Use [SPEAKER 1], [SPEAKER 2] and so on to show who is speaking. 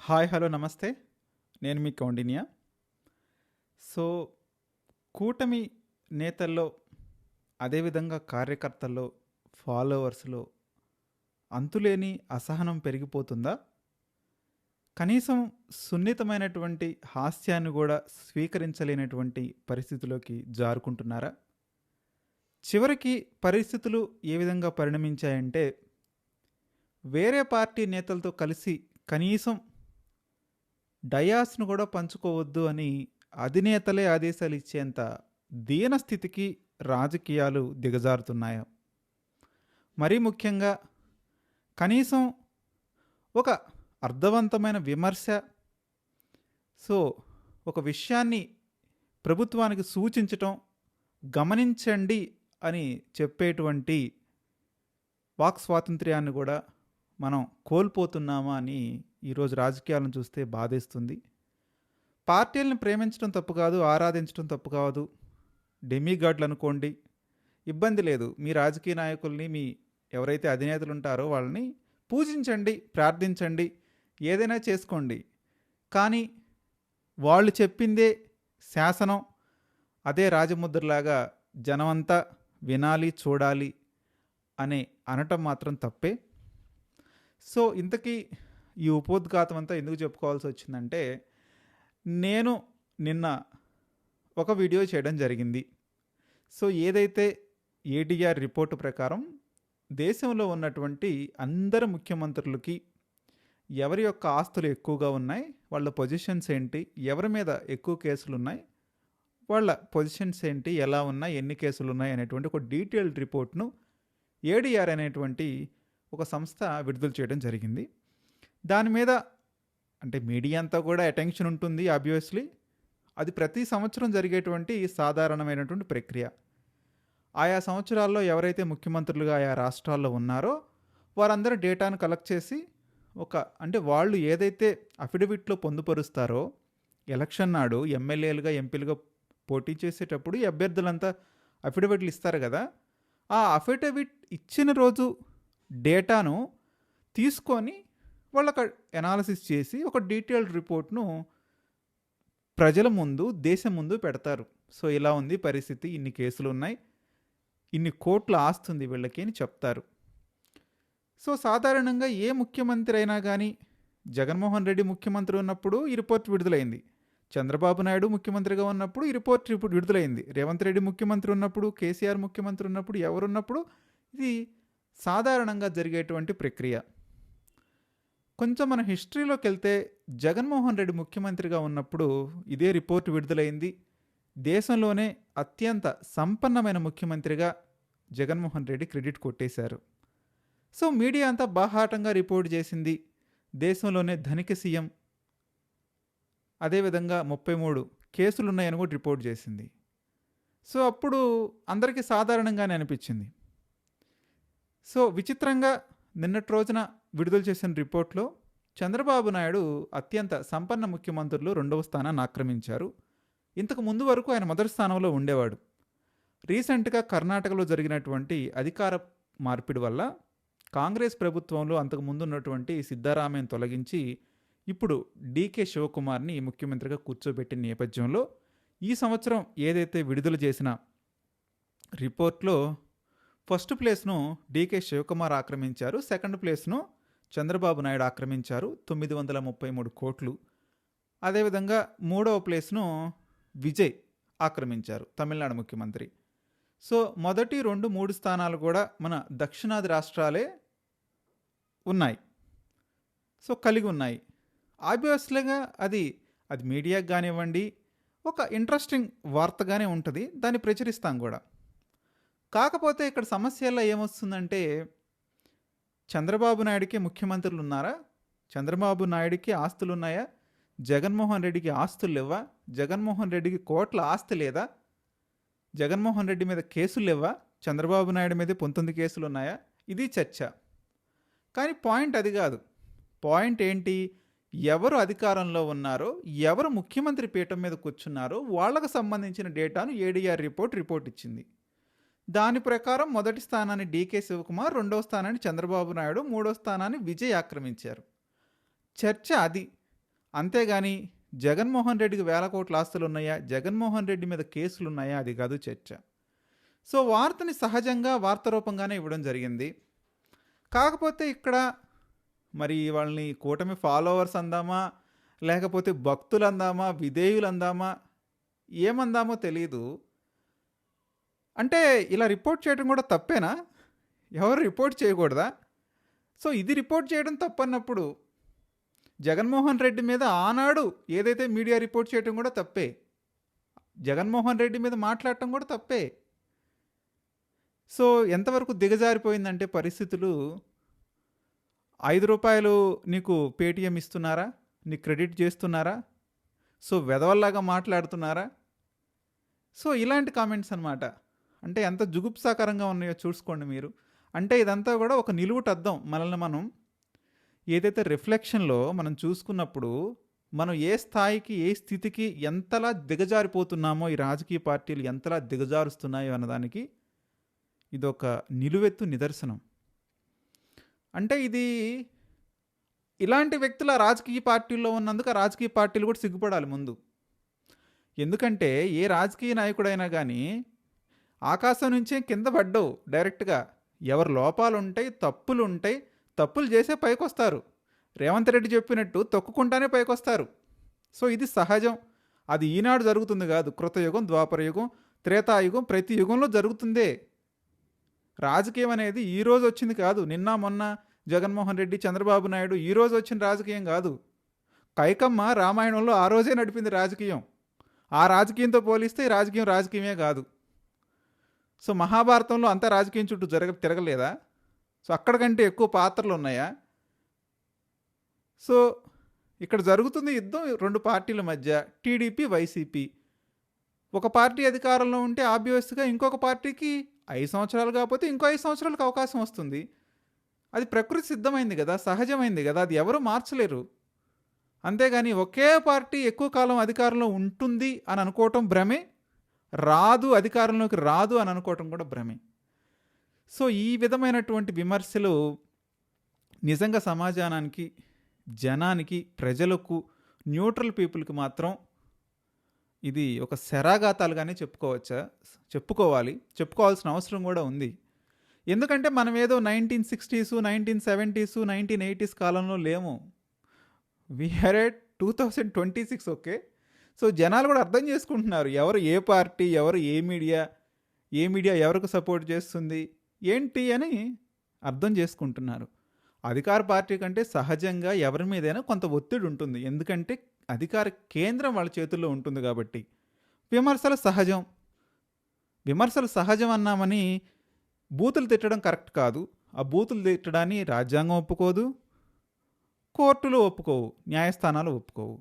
[SPEAKER 1] Hi hello నమస్తే. నేను మీ Kaundinya. So కూటమి నేతల్లో, అదేవిధంగా కార్యకర్తల్లో, ఫాలోవర్స్లో అంతులేని అసహనం పెరిగిపోతుందా? కనీసం సున్నితమైనటువంటి హాస్యాన్ని కూడా స్వీకరించలేనటువంటి పరిస్థితిలోకి జారుకుంటున్నారా? చివరికి పరిస్థితులు ఏ విధంగా పరిణమించాయంటే, వేరే పార్టీ నేతలతో కలిసి కనీసం డయాస్ను కూడా పంచుకోవద్దు అని అధినేతలే ఆదేశాలు ఇచ్చేంత దీనస్థితికి రాజకీయాలు దిగజారుతున్నాయి. మరీ ముఖ్యంగా కనీసం ఒక అర్థవంతమైన విమర్శ, సో ఒక విషయాన్ని ప్రభుత్వానికి సూచించటం, గమనించండి అని చెప్పేటువంటి వాక్ స్వాతంత్ర్యాన్ని కూడా మనం కోల్పోతున్నామా అని ఈరోజు రాజకీయాలను చూస్తే బాధేస్తుంది. పార్టీలను ప్రేమించడం తప్పు కాదు, ఆరాధించడం తప్పు కాదు, డెమిగాడ్లు అనుకోండి, ఇబ్బంది లేదు. మీ రాజకీయ నాయకుల్ని, మీ ఎవరైతే అధినేతలు ఉంటారో వాళ్ళని పూజించండి, ప్రార్థించండి, ఏదైనా చేసుకోండి. కానీ వాళ్ళు చెప్పిందే శాసనం, అదే రాజముద్రలాగా జనమంతా వినాలి, చూడాలి అనే అనటం మాత్రం తప్పే. సో ఇంతకీ ఈ ఉపోద్ఘాతం అంతా ఎందుకు చెప్పుకోవాల్సి వచ్చిందంటే, నేను నిన్న ఒక వీడియో చేయడం జరిగింది. సో ఏదైతే ఏడీఆర్ రిపోర్టు ప్రకారం దేశంలో ఉన్నటువంటి అందరు ముఖ్యమంత్రులకి ఎవరి యొక్క ఆస్తులు ఎక్కువగా ఉన్నాయి, వాళ్ళ పొజిషన్స్ ఏంటి, ఎవరి మీద ఎక్కువ కేసులు ఉన్నాయి, వాళ్ళ పొజిషన్స్ ఏంటి, ఎలా ఉన్నాయి, ఎన్ని కేసులు ఉన్నాయి అనేటువంటి ఒక డీటెయిల్డ్ రిపోర్ట్ను ఏడీఆర్ అనేటువంటి ఒక సంస్థ విడుదల చేయడం జరిగింది. దాని మీద అంటే మీడియా అంతా కూడా అటెన్షన్ ఉంటుంది ఆబ్వియస్లీ. అది ప్రతి సంవత్సరం జరిగేటువంటి సాధారణమైనటువంటి ప్రక్రియ. ఆయా సంవత్సరాల్లో ఎవరైతే ముఖ్యమంత్రులుగా ఆయా రాష్ట్రాల్లో ఉన్నారో వారందరూ డేటాను కలెక్ట్ చేసి అంటే వాళ్ళు ఏదైతే అఫిడవిట్లో పొందుపరుస్తారో, ఎలక్షన్ నాడు ఎమ్మెల్యేలుగా, ఎంపీలుగా పోటీ చేసేటప్పుడు ఈ అభ్యర్థులంతా అఫిడవిట్లు ఇస్తారు కదా, ఆ అఫిడవిట్ ఇచ్చిన రోజు డేటాను తీసుకొని వాళ్ళకి ఎనాలిసిస్ చేసి ఒక డీటెయిల్డ్ రిపోర్ట్ను ప్రజల ముందు, దేశం ముందు పెడతారు. సో ఇలా ఉంది పరిస్థితి, ఇన్ని కేసులు ఉన్నాయి, ఇన్ని కోట్ల ఆస్తుంది వీళ్ళకి అని చెప్తారు. సో సాధారణంగా ఏ ముఖ్యమంత్రి అయినా కానీ, జగన్మోహన్ రెడ్డి ముఖ్యమంత్రి ఉన్నప్పుడు ఈ రిపోర్ట్ విడుదలైంది, చంద్రబాబు నాయుడు ముఖ్యమంత్రిగా ఉన్నప్పుడు ఈ రిపోర్ట్ విడుదలైంది, రేవంత్ రెడ్డి ముఖ్యమంత్రి ఉన్నప్పుడు, కేసీఆర్ ముఖ్యమంత్రి ఉన్నప్పుడు, ఎవరున్నప్పుడు ఇది సాధారణంగా జరిగేటువంటి ప్రక్రియ. కొంచెం మన హిస్టరీలోకి వెళ్తే జగన్మోహన్ రెడ్డి ముఖ్యమంత్రిగా ఉన్నప్పుడు ఇదే రిపోర్ట్ విడుదలైంది. దేశంలోనే అత్యంత సంపన్నమైన ముఖ్యమంత్రిగా జగన్మోహన్ రెడ్డి క్రెడిట్ కొట్టేశారు. సో మీడియా అంతా బాహాటంగా రిపోర్ట్ చేసింది, దేశంలోనే ధనిక సీఎం, అదేవిధంగా 33 కేసులు ఉన్నాయని కూడా రిపోర్ట్ చేసింది. సో అప్పుడు అందరికీ సాధారణంగానే అనిపించింది. సో విచిత్రంగా నిన్నటి రోజున విడుదల చేసిన రిపోర్ట్లో చంద్రబాబు నాయుడు అత్యంత సంపన్న ముఖ్యమంత్రులు 2వ స్థానాన్ని ఆక్రమించారు. ఇంతకు ముందు వరకు ఆయన మొదటి స్థానంలో ఉండేవాడు. రీసెంట్గా కర్ణాటకలో జరిగినటువంటి అధికార మార్పిడి వల్ల కాంగ్రెస్ ప్రభుత్వంలో అంతకు ముందు ఉన్నటువంటి సిద్ధారామయ్యను తొలగించి ఇప్పుడు డీకే శివకుమార్ని ముఖ్యమంత్రిగా కూర్చోబెట్టిన నేపథ్యంలో ఈ సంవత్సరం ఏదైతే విడుదల చేసిన రిపోర్ట్లో ఫస్ట్ ప్లేస్ను డీకే శివకుమార్ ఆక్రమించారు, సెకండ్ ప్లేస్ను చంద్రబాబు నాయుడు ఆక్రమించారు 933 కోట్లు. అదేవిధంగా మూడవ ప్లేస్ను విజయ్ ఆక్రమించారు, తమిళనాడు ముఖ్యమంత్రి. సో మొదటి 2, 3 స్థానాలు కూడా మన దక్షిణాది రాష్ట్రాలే ఉన్నాయి, సో కలిగి ఉన్నాయి. ఆబ్వియస్లీగా అది మీడియాకి కానివ్వండి ఒక ఇంట్రెస్టింగ్ వార్తగానే ఉంటుంది, దాన్ని ప్రచురిస్తాం కూడా. కాకపోతే ఇక్కడ సమస్యల్లో ఏమొస్తుందంటే, చంద్రబాబు నాయుడికి ముఖ్యమంత్రులు ఉన్నారా, చంద్రబాబు నాయుడికి ఆస్తులు ఉన్నాయా, జగన్మోహన్ రెడ్డికి ఆస్తులు లేవా, జగన్మోహన్ రెడ్డికి కోట్ల ఆస్తి లేదా, జగన్మోహన్ రెడ్డి మీద కేసులు లేవా, చంద్రబాబు నాయుడు మీద 19 కేసులు ఉన్నాయా, ఇది చర్చ. కానీ పాయింట్ అది కాదు. పాయింట్ ఏంటి, ఎవరు అధికారంలో ఉన్నారో, ఎవరు ముఖ్యమంత్రి పీఠం మీద కూర్చున్నారో వాళ్ళకు సంబంధించిన డేటాను ఏడీఆర్ రిపోర్ట్ ఇచ్చింది. దాని ప్రకారం మొదటి స్థానాన్ని డీకే శివకుమార్, 2వ స్థానాన్ని చంద్రబాబు నాయుడు, 3వ స్థానాన్ని విజయ్ ఆక్రమించారు. చర్చ అది. అంతేగాని జగన్మోహన్ రెడ్డికి వేల కోట్ల ఆస్తులున్నాయా, జగన్మోహన్ రెడ్డి మీద కేసులున్నాయా అది కాదు చర్చ. సో వార్తని సహజంగా వార్త రూపంగానే ఇవ్వడం జరిగింది. కాకపోతే ఇక్కడ మరి వాళ్ళని కూటమి ఫాలోవర్స్ అందామా, లేకపోతే భక్తులు అందామా, విధేయులు అందామా, ఏమందామో తెలీదు. అంటే ఇలా రిపోర్ట్ చేయడం కూడా తప్పేనా? ఎవరు రిపోర్ట్ చేయకూడదా? సో ఇది రిపోర్ట్ చేయడం తప్పన్నప్పుడు జగన్మోహన్ రెడ్డి మీద ఆనాడు ఏదైతే మీడియా రిపోర్ట్ చేయడం కూడా తప్పే. జగన్మోహన్ రెడ్డి మీద మాట్లాడటం కూడా తప్పే. సో ఎంతవరకు దిగజారిపోయిందంటే పరిస్థితులు, ₹5 నీకు పేటీఎం ఇస్తున్నారా, నీకు క్రెడిట్ చేస్తున్నారా, సో వెధవల్లాగా మాట్లాడుతున్నారా, సో ఇలాంటి కామెంట్స్ అనమాట. అంటే ఎంత జుగుప్సాకరంగా ఉన్నాయో చూసుకోండి మీరు. అంటే ఇదంతా కూడా ఒక నిలువుటద్దం. మనల్ని మనం ఏదైతే రిఫ్లెక్షన్లో మనం చూసుకున్నప్పుడు మనం ఏ స్థాయికి ఏ స్థితికి ఎంతలా దిగజారిపోతున్నామో, ఈ రాజకీయ పార్టీలు ఎంతలా దిగజారుస్తున్నాయో అన్నదానికి ఇదొక నిలువెత్తు నిదర్శనం. అంటే ఇది ఇలాంటి వ్యక్తుల రాజకీయ పార్టీల్లో ఉన్నందుకు ఆ రాజకీయ పార్టీలు కూడా సిగ్గుపడాలి ముందు. ఎందుకంటే ఏ రాజకీయ నాయకుడైనా కానీ ఆకాశం నుంచే కింద పడ్డవు డైరెక్ట్గా. ఎవరు లోపాలు ఉంటాయి, తప్పులు ఉంటాయి, తప్పులు చేసే పైకొస్తారు. రేవంత్ రెడ్డి చెప్పినట్టు తొక్కుకుంటానే పైకొస్తారు. సో ఇది సహజం. అది ఈనాడు జరుగుతుంది కాదు. కృతయుగం, ద్వాపరయుగం, త్రేతాయుగం, ప్రతి యుగంలో జరుగుతుందే. రాజకీయం అనేది ఈరోజు వచ్చింది కాదు. నిన్న మొన్న జగన్మోహన్ రెడ్డి, చంద్రబాబు నాయుడు ఈరోజు వచ్చిన రాజకీయం కాదు. కైకమ్మ రామాయణంలో ఆ రోజే నడిపింది రాజకీయం. ఆ రాజకీయంతో పోలిస్తే ఈ రాజకీయం రాజకీయమే కాదు. సో మహాభారతంలో అంతా రాజకీయం చుట్టూ తిరగలేదా? సో అక్కడికంటే ఎక్కువ పాత్రలు ఉన్నాయా? సో ఇక్కడ జరుగుతుంది యుద్ధం రెండు పార్టీల మధ్య, టీడీపీ, వైసీపీ. ఒక పార్టీ అధికారంలో ఉంటే ఆబ్వియస్గా ఇంకొక పార్టీకి 5 సంవత్సరాలు కాకపోతే ఇంకో 5 సంవత్సరాలకు అవకాశం వస్తుంది. అది ప్రకృతి సిద్ధమైంది కదా, సహజమైంది కదా, అది ఎవరు మార్చలేరు. అంతేగాని ఒకే పార్టీ ఎక్కువ కాలం అధికారంలో ఉంటుంది అని అనుకోవటం భ్రమే, అధికారంలోకి రాదు అని అనుకోవటం కూడా భ్రమే. సో ఈ విధమైనటువంటి విమర్శలు నిజంగా సమాజానికి, జనానికి, ప్రజలకు, న్యూట్రల్ పీపుల్కి మాత్రం ఇది ఒక శరాఘాతాలుగానే చెప్పుకోవాల్సిన అవసరం కూడా ఉంది. ఎందుకంటే మనం ఏదో 1960s, 1970s, 1980s కాలంలో లేము. We are at 2026. ఓకే. సో జనాలు కూడా అర్థం చేసుకుంటున్నారు ఎవరు ఏ పార్టీ, ఎవరు ఏ మీడియా ఎవరికి సపోర్ట్ చేస్తుంది ఏంటి అని అర్థం చేసుకుంటున్నారు. అధికార పార్టీ కంటే సహజంగా ఎవరి మీదైనా కొంత ఒత్తిడి ఉంటుంది. ఎందుకంటే అధికార కేంద్రం వాళ్ళ చేతుల్లో ఉంటుంది కాబట్టి. విమర్శలు సహజం అన్నామని బూతులు తిట్టడం కరెక్ట్ కాదు. ఆ బూతులు తిట్టడాన్ని రాజ్యాంగం ఒప్పుకోదు, కోర్టులు ఒప్పుకోవు, న్యాయస్థానాలు ఒప్పుకోవు.